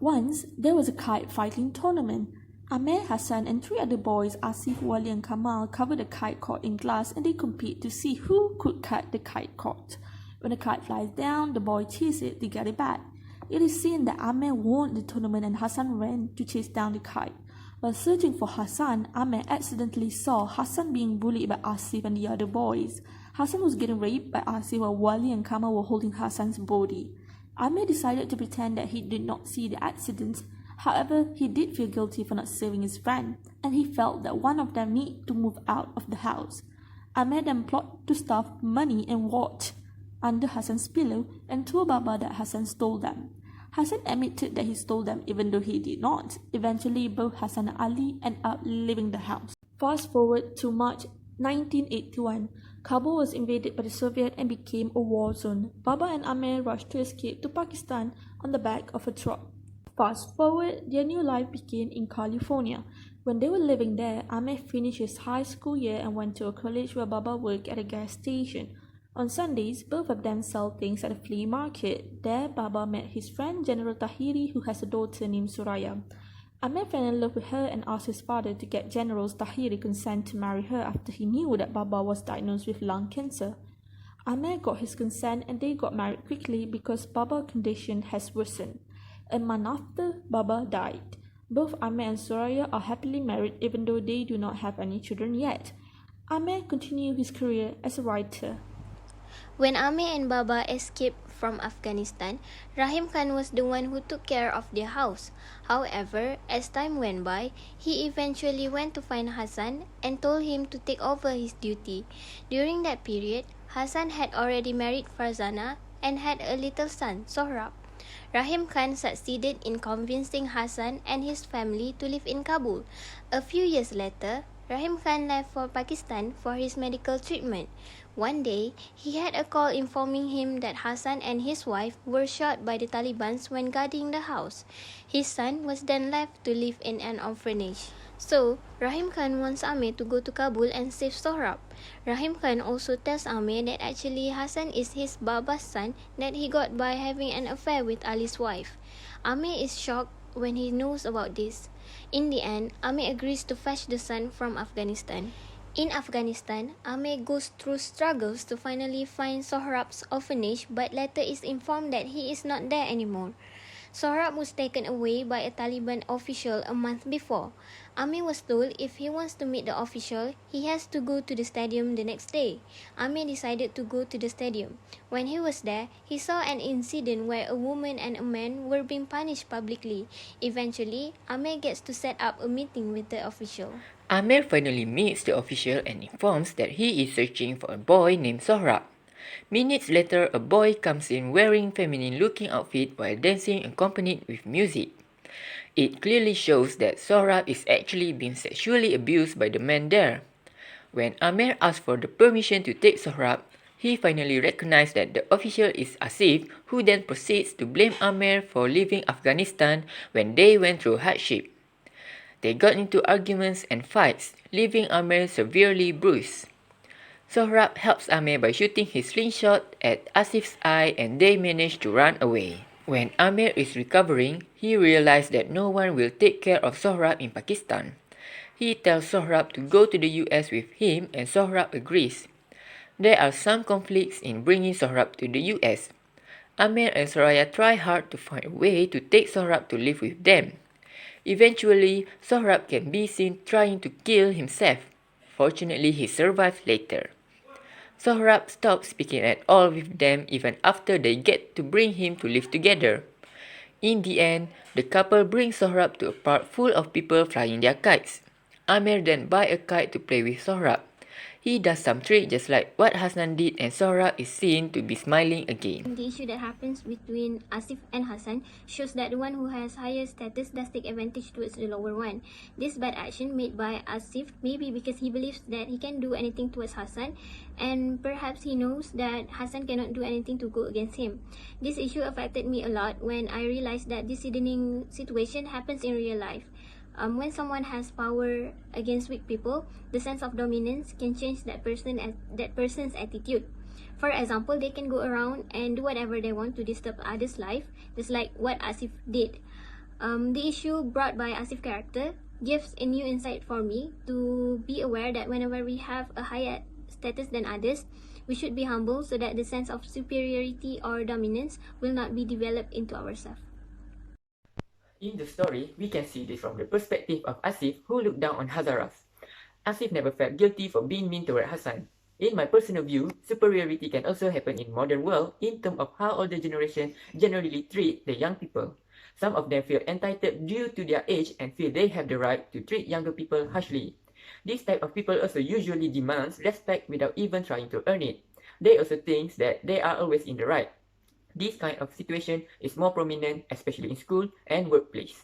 Once, there was a kite fighting tournament. Amer, Hassan, and three other boys, Asif, Wali, and Kamal, covered the kite cord in glass and they compete to see who could cut the kite cord. When the kite flies down, the boy chases it to get it back. It is seen that Amer won the tournament and Hassan ran to chase down the kite. While searching for Hassan, Amer accidentally saw Hassan being bullied by Asif and the other boys. Hassan was getting raped by Asif while Wali and Kamal were holding Hassan's body. Amer decided to pretend that he did not see the accident. However, he did feel guilty for not saving his friend, and he felt that one of them needed to move out of the house. Amer then plotted to stuff money and watch under Hassan's pillow and told Baba that Hassan stole them. Hassan admitted that he stole them even though he did not. Eventually, both Hassan and Ali ended up leaving the house. Fast forward to March 1981. Kabul was invaded by the Soviets and became a war zone. Baba and Amer rushed to escape to Pakistan on the back of a truck. Fast forward, their new life began in California. When they were living there, Amer finished his high school year and went to a college where Baba worked at a gas station. On Sundays, both of them sell things at a flea market. There, Baba met his friend General Tahiri, who has a daughter named Suraya. Amer fell in love with her and asked his father to get General Tahiri consent to marry her after he knew that Baba was diagnosed with lung cancer. Amer got his consent and they got married quickly because Baba's condition has worsened. A month after, Baba died. Both Amer and Suraya are happily married even though they do not have any children yet. Amer continued his career as a writer. When Amer and Baba escaped from Afghanistan, Rahim Khan was the one who took care of their house. However, as time went by, he eventually went to find Hassan and told him to take over his duty. During that period, Hassan had already married Farzana and had a little son, Sohrab. Rahim Khan succeeded in convincing Hassan and his family to live in Kabul. A few years later, Rahim Khan left for Pakistan for his medical treatment. One day, he had a call informing him that Hassan and his wife were shot by the Taliban when guarding the house. His son was then left to live in an orphanage. So, Rahim Khan wants Amer to go to Kabul and save Sohrab. Rahim Khan also tells Amer that actually Hassan is his Baba's son that he got by having an affair with Ali's wife. Amer is shocked when he knows about this. In the end, Amer agrees to fetch the son from Afghanistan. In Afghanistan, Amer goes through struggles to finally find Sohrab's orphanage but later is informed that he is not there anymore. Sohrab was taken away by a Taliban official a month before. Amer was told if he wants to meet the official, he has to go to the stadium the next day. Amer decided to go to the stadium. When he was there, he saw an incident where a woman and a man were being punished publicly. Eventually, Amer gets to set up a meeting with the official. Amer finally meets the official and informs that he is searching for a boy named Sohrab. Minutes later, a boy comes in wearing feminine-looking outfit while dancing accompanied with music. It clearly shows that Sohrab is actually being sexually abused by the man there. When Amer asks for the permission to take Sohrab, he finally recognized that the official is Asif, who then proceeds to blame Amer for leaving Afghanistan when they went through hardship. They got into arguments and fights, leaving Amer severely bruised. Sohrab helps Amer by shooting his slingshot at Asif's eye and they manage to run away. When Amer is recovering, he realizes that no one will take care of Sohrab in Pakistan. He tells Sohrab to go to the US with him and Sohrab agrees. There are some conflicts in bringing Sohrab to the US. Amer and Soraya try hard to find a way to take Sohrab to live with them. Eventually, Sohrab can be seen trying to kill himself. Fortunately, he survives later. Sohrab stops speaking at all with them even after they get to bring him to live together. In the end, the couple brings Sohrab to a park full of people flying their kites. Amer then buys a kite to play with Sohrab. He does some trick just like what Hassan did and Sohrab is seen to be smiling again. The issue that happens between Asif and Hassan shows that the one who has higher status does take advantage towards the lower one. This bad action made by Asif may be because he believes that he can do anything towards Hassan and perhaps he knows that Hassan cannot do anything to go against him. This issue affected me a lot when I realized that this deadening situation happens in real life. When someone has power against weak people, the sense of dominance can change that person's attitude. For example, they can go around and do whatever they want to disturb others' life, just like what Asif did. The issue brought by Asif's character gives a new insight for me to be aware that whenever we have a higher status than others, we should be humble so that the sense of superiority or dominance will not be developed into ourselves. In the story, we can see this from the perspective of Asif, who looked down on Hazaras. Asif never felt guilty for being mean toward Hassan. In my personal view, superiority can also happen in modern world in terms of how older generation generally treat the young people. Some of them feel entitled due to their age and feel they have the right to treat younger people harshly. This type of people also usually demands respect without even trying to earn it. They also think that they are always in the right. This kind of situation is more prominent, especially in school and workplace.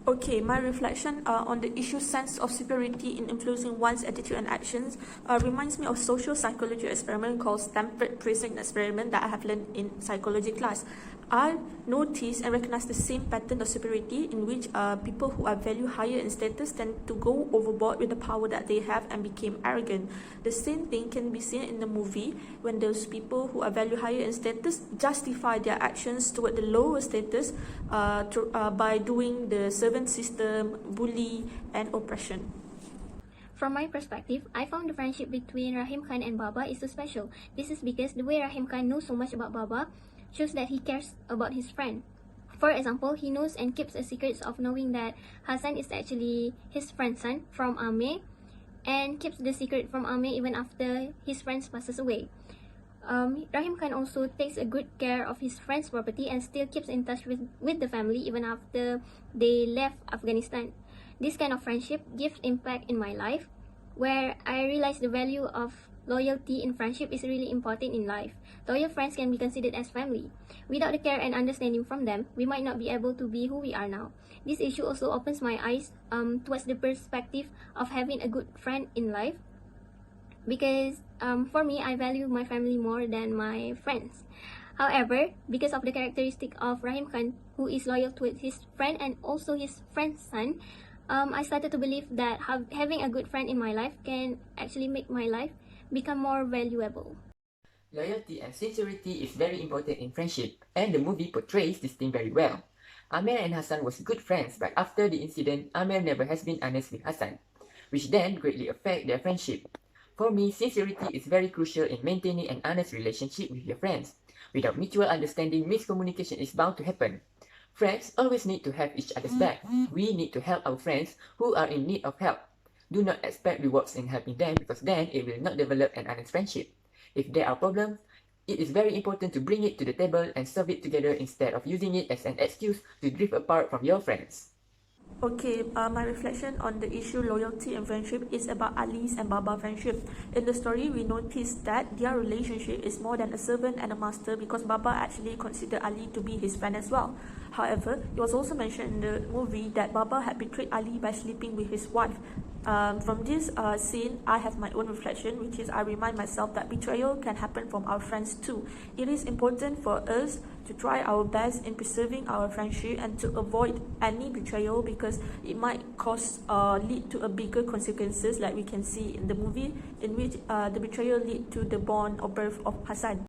Okay, my reflection on the issue sense of superiority in influencing one's attitude and actions reminds me of social psychology experiment called Stanford Prison Experiment that I have learned in psychology class. I notice and recognize the same pattern of superiority in which people who are valued higher in status tend to go overboard with the power that they have and became arrogant. The same thing can be seen in the movie when those people who are valued higher in status justify their actions toward the lower status by doing the servant system, bully, and oppression. From my perspective, I found the friendship between Rahim Khan and Baba is so special. This is because the way Rahim Khan knows so much about Baba shows that he cares about his friend. For example, he knows and keeps a secret of knowing that Hassan is actually his friend's son from Ameh, and keeps the secret from Ameh even after his friend passes away. Rahim Khan also takes a good care of his friend's property and still keeps in touch with the family even after they left Afghanistan. This kind of friendship gives impact in my life, where I realized the value of loyalty in friendship is really important in life. Loyal friends can be considered as family. Without the care and understanding from them, we might not be able to be who we are now. This issue also opens my eyes towards the perspective of having a good friend in life, because for me, I value my family more than my friends. However, because of the characteristic of Rahim Khan, who is loyal to his friend and also his friend's son, I started to believe that having a good friend in my life can actually make my life become more valuable. Loyalty and sincerity is very important in friendship, and the movie portrays this thing very well. Amer and Hassan was good friends, but after the incident, Amer never has been honest with Hassan, which then greatly affect their friendship. For me, sincerity is very crucial in maintaining an honest relationship with your friends. Without mutual understanding, miscommunication is bound to happen. Friends always need to have each other's back. We need to help our friends who are in need of help. Do not expect rewards in helping them, because then it will not develop an honest friendship. If there are problems, it is very important to bring it to the table and solve it together instead of using it as an excuse to drift apart from your friends. Okay, my reflection on the issue loyalty and friendship is about Ali's and Baba friendship. In the story, we notice that their relationship is more than a servant and a master because Baba actually considered Ali to be his friend as well. However, it was also mentioned in the movie that Baba had betrayed Ali by sleeping with his wife. From this scene, I have my own reflection, which is I remind myself that betrayal can happen from our friends too. It is important for us to try our best in preserving our friendship and to avoid any betrayal, because it might lead to a bigger consequences, like we can see in the movie in which the betrayal lead to the born or birth of Hassan.